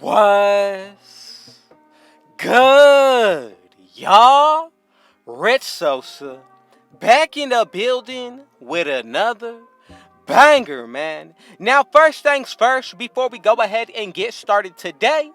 What's good, y'all? Rich Sosa back in the building with another banger, man. Now, first things first, before we go ahead and get started today,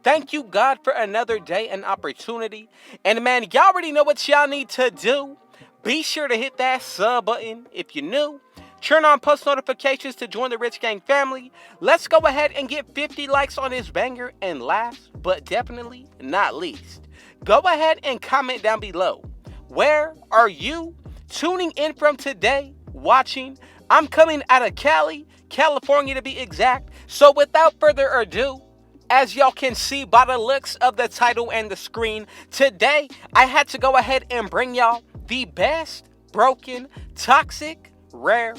thank you, God, for another day and opportunity. And man, y'all already know what y'all need to do. Be sure to hit that sub button if you're new. Turn on post notifications to join the Rich Gang family. Let's go ahead and get 50 likes on this banger. And last, but definitely not least, go ahead and comment down below. Where are you tuning in from today, watching? I'm coming out of Cali, California to be exact. So without further ado, as y'all can see by the looks of the title and the screen, today I had to go ahead and bring y'all the best broken, toxic, rare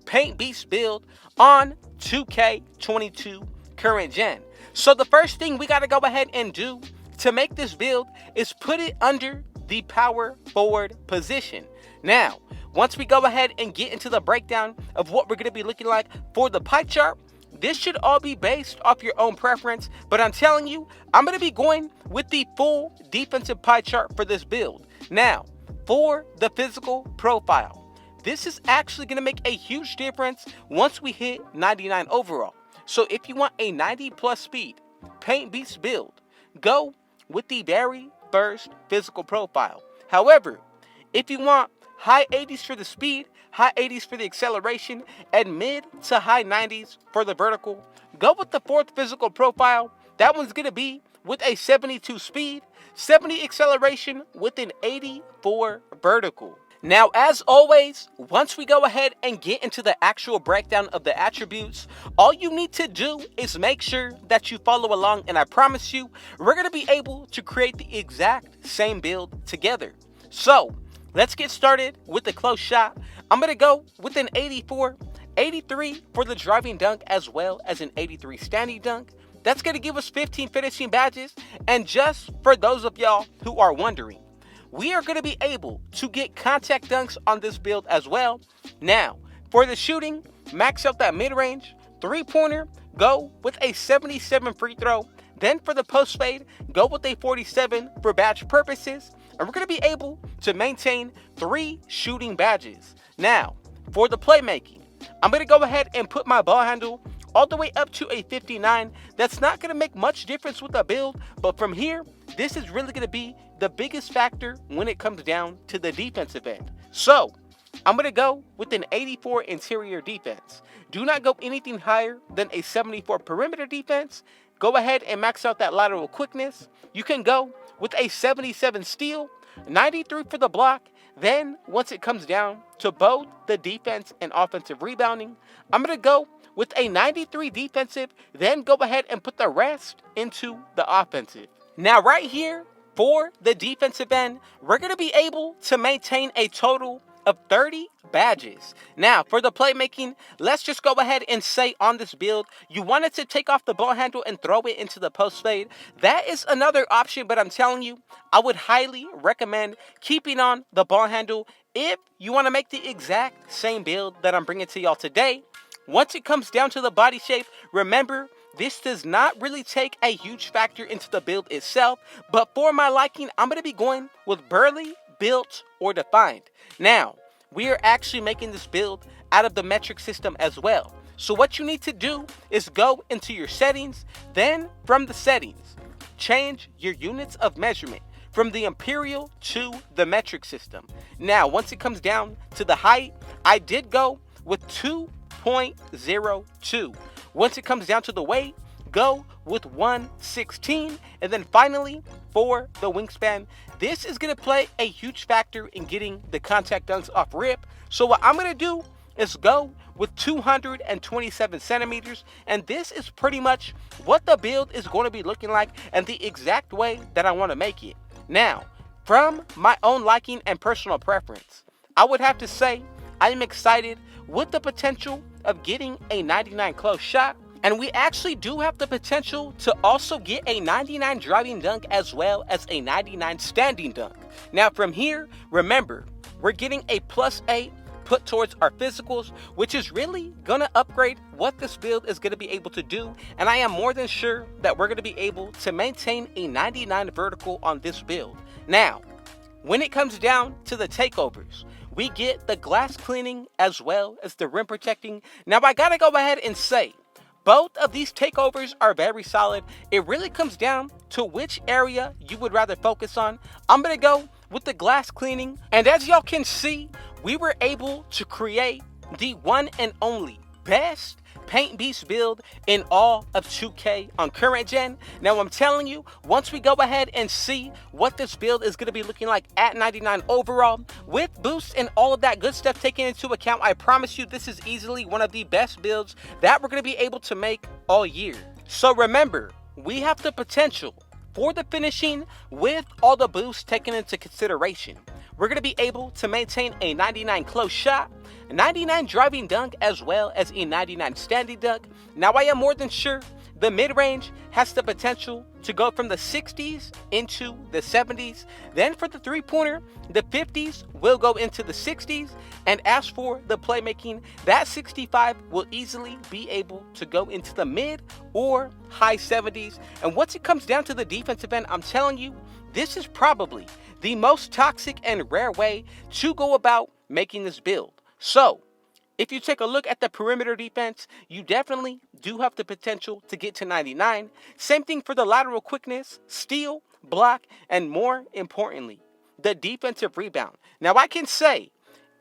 paint beast build on 2K22 current gen. So the first thing we got to go ahead and do to make this build is put it under the power forward position. Now, once we go ahead and get into the breakdown of what we're going to be looking like for the pie chart, this should all be based off your own preference, but I'm telling you, I'm going to be going with the full defensive pie chart for this build. Now, for the physical profile, this is actually going to make a huge difference once we hit 99 overall. So if you want a 90 plus speed paint beast build, go with the very first physical profile. However, if you want high 80s for the speed, high 80s for the acceleration, and mid to high 90s for the vertical, go with the fourth physical profile. That one's going to be with a 72 speed, 70 acceleration with an 84 vertical. Now, as always, once we go ahead and get into the actual breakdown of the attributes, all you need to do is make sure that you follow along, and I promise you, we're going to be able to create the exact same build together. So, let's get started with the close shot. I'm going to go with an 84, 83 for the driving dunk, as well as an 83 standing dunk. That's going to give us 15 finishing badges. And just for those of y'all who are wondering, we are going to be able to get contact dunks on this build as well. Now, for the shooting, max out that mid-range. Three-pointer, go with a 77 free throw. Then for the post fade, go with a 47 for badge purposes. And we're going to be able to maintain 3 shooting badges. Now, for the playmaking, I'm going to go ahead and put my ball handle all the way up to a 59. That's not going to make much difference with the build, but from here, this is really going to be the biggest factor when it comes down to the defensive end. So, I'm going to go with an 84 interior defense. Do not go anything higher than a 74 perimeter defense. Go ahead and max out that lateral quickness. You can go with a 77 steal, 93 for the block. Then, once it comes down to both the defense and offensive rebounding, I'm going to go with a 93 defensive, then go ahead and put the rest into the offensive. Now, right here, for the defensive end, we're going to be able to maintain a total of 30 badges. Now, for the playmaking, let's just go ahead and say on this build, you wanted to take off the ball handle and throw it into the post fade. That is another option, but I'm telling you, I would highly recommend keeping on the ball handle if you want to make the exact same build that I'm bringing to y'all today. Once it comes down to the body shape, remember, this does not really take a huge factor into the build itself, but for my liking, I'm going to be going with burly, built, or defined. Now, we are actually making this build out of the metric system as well. So what you need to do is go into your settings, then from the settings, change your units of measurement from the imperial to the metric system. Now, once it comes down to the height, I did go with 2.02. Once it comes down to the weight, go with 116. And then finally, for the wingspan, this is going to play a huge factor in getting the contact dunks off rip. So what I'm going to do is go with 227 centimeters. And this is pretty much what the build is going to be looking like and the exact way that I want to make it. Now, from my own liking and personal preference, I would have to say I am excited with the potential of getting a 99 close shot. And we actually do have the potential to also get a 99 driving dunk as well as a 99 standing dunk. Now from here, remember, we're getting a +8 put towards our physicals, which is really gonna upgrade what this build is gonna be able to do. And I am more than sure that we're gonna be able to maintain a 99 vertical on this build. Now, when it comes down to the takeovers, we get the glass cleaning as well as the rim protecting. Now I gotta go ahead and say, both of these takeovers are very solid. It really comes down to which area you would rather focus on. I'm gonna go with the glass cleaning. And as y'all can see, we were able to create the one and only best Paint Beast build in all of 2K on current gen. Now I'm telling you, once we go ahead and see what this build is going to be looking like at 99 overall, with boosts and all of that good stuff taken into account, I promise you this is easily one of the best builds that we're going to be able to make all year. So remember, we have the potential for the finishing with all the boosts taken into consideration. We're going to be able to maintain a 99 close shot, 99 driving dunk, as well as a 99 standing dunk. Now I am more than sure the mid-range has the potential to go from the 60s into the 70s. Then for the three-pointer, the 50s will go into the 60s. And as for the playmaking, that 65 will easily be able to go into the mid or high 70s. And once it comes down to the defensive end, I'm telling you, this is probably the most toxic and rare way to go about making this build. So, if you take a look at the perimeter defense, you definitely do have the potential to get to 99. Same thing for the lateral quickness, steal, block, and more importantly, the defensive rebound. Now I can say,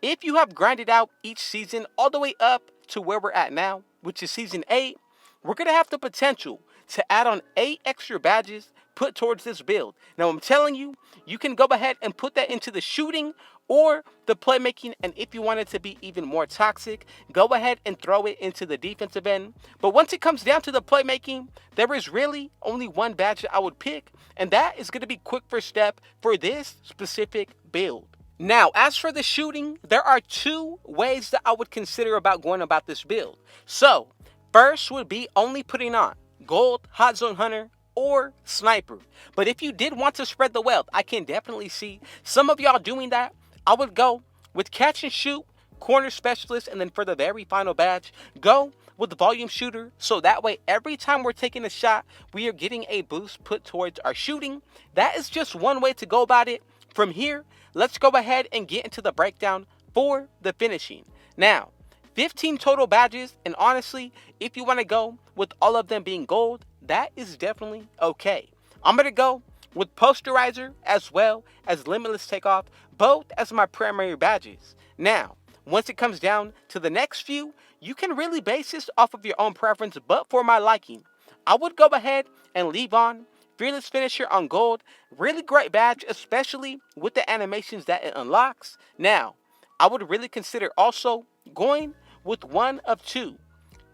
if you have grinded out each season all the way up to where we're at now, which is season 8, we're going to have the potential to add on 8 extra badges put towards this build. Now I'm telling you, you can go ahead and put that into the shooting or the playmaking, and if you want it to be even more toxic, go ahead and throw it into the defensive end. But once it comes down to the playmaking, there is really only one badge that I would pick, and that is going to be quick first step for this specific build. Now, as for the shooting, there are 2 ways that I would consider about going about this build. So, first would be only putting on gold, hot zone hunter, or sniper. But if you did want to spread the wealth, I can definitely see some of y'all doing that. I would go with catch and shoot, corner specialist, and then for the very final badge, go with the volume shooter. So that way, every time we're taking a shot, we are getting a boost put towards our shooting. That is just one way to go about it. From here, let's go ahead and get into the breakdown for the finishing. Now, 15 total badges, and honestly, if you want to go with all of them being gold, that is definitely okay. I'm going to go with posterizer as well as limitless takeoff, both as my primary badges. Now, once it comes down to the next few, you can really base this off of your own preference, but for my liking, I would go ahead and leave on Fearless Finisher on gold. Really great badge, especially with the animations that it unlocks. Now, I would really consider also going with one of 2.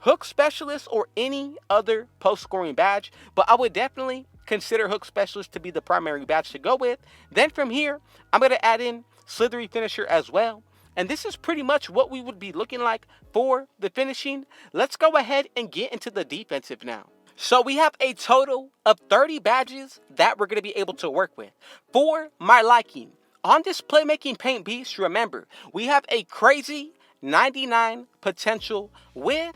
Hook Specialist or any other post-scoring badge, but I would definitely consider Hook Specialist to be the primary badge to go with. Then from here, I'm going to add in Slithery Finisher as well. And this is pretty much what we would be looking like for the finishing. Let's go ahead and get into the defensive now. So we have a total of 30 badges that we're going to be able to work with. For my liking, on this playmaking Paint Beast, remember, we have a crazy 99 potential with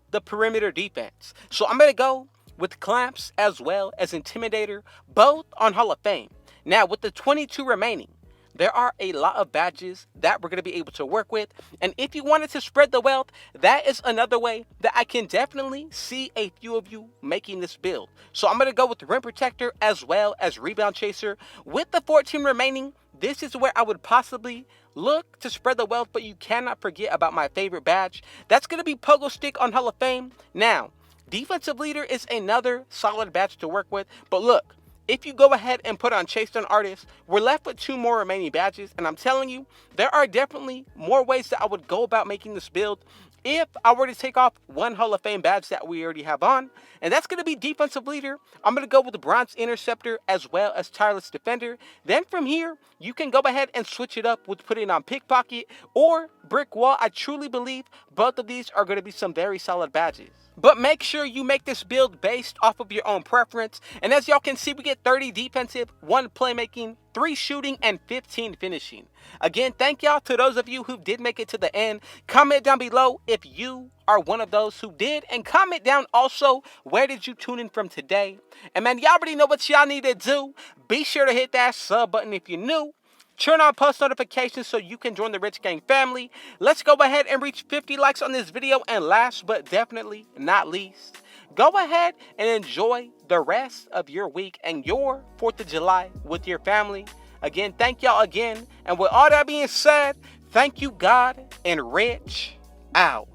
the perimeter defense. So I'm going to go with Clamps as well as Intimidator, both on Hall of Fame. Now, with the 22 remaining, there are a lot of badges that we're going to be able to work with. And if you wanted to spread the wealth, that is another way that I can definitely see a few of you making this build. So I'm going to go with the Rim Protector as well as Rebound Chaser. With the 14 remaining, this is where I would possibly look to spread the wealth, but you cannot forget about my favorite badge. That's going to be Pogo Stick on Hall of Fame. Now, Defensive Leader is another solid badge to work with, but look, if you go ahead and put on Chase Down Artist, we're left with 2 more remaining badges, and I'm telling you, there are definitely more ways that I would go about making this build if I were to take off one Hall of Fame badge that we already have on, and that's going to be Defensive Leader. I'm going to go with the Bronze Interceptor as well as Tireless Defender. Then from here, you can go ahead and switch it up with putting on Pickpocket or Brick Wall. I truly believe both of these are going to be some very solid badges. But make sure you make this build based off of your own preference. And as y'all can see, we get 30 defensive, 1 playmaking, 3 shooting, and 15 finishing. Again, thank y'all to those of you who did make it to the end. Comment down below if you are one of those who did, and comment down also where did you tune in from today. And man, y'all already know what y'all need to do. Be sure to hit that sub button if you're new. Turn on post notifications so you can join the Rich Gang family. Let's go ahead and reach 50 likes on this video. And last but definitely not least, go ahead and enjoy the rest of your week and your 4th of July with your family. Again, thank y'all again. And with all that being said, thank you, God, and Rich out.